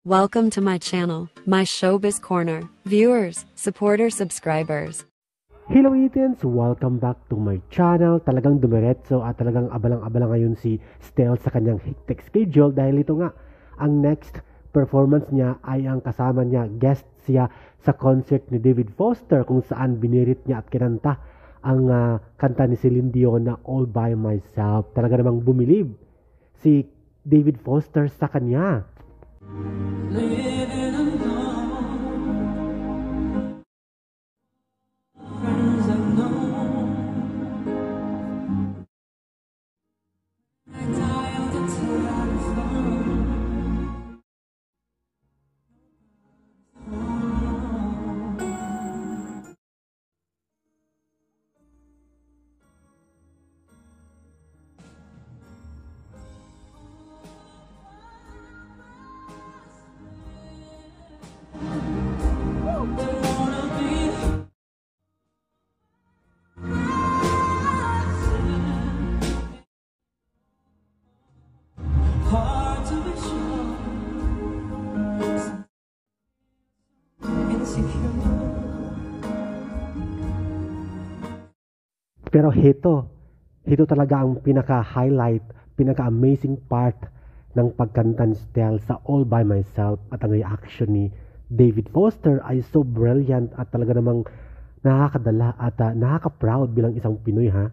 Welcome to my channel, my Showbiz Corner. Viewers, supporters, subscribers. Hello Ethans! Welcome back to my channel. Talagang dumiretso at talagang abalang-abala ngayon si Stell sa kanyang hectic schedule dahil ito nga, ang next performance niya ay ang kasama niya, guest siya sa concert ni David Foster kung saan binirit niya at kinanta ang kanta ni Celine Dion na All By Myself. Talaga namang bumilib si David Foster sa kanya. Living alone, friends I've known, I dialed the telephone. Hard to be sure, insecure. Pero ito talaga ang pinaka-highlight, pinaka-amazing part ng pagkanta ni Stell sa All By Myself at ang reaction ni David Foster ay so brilliant at talaga namang nakakadala at nakaka-proud bilang isang Pinoy ha.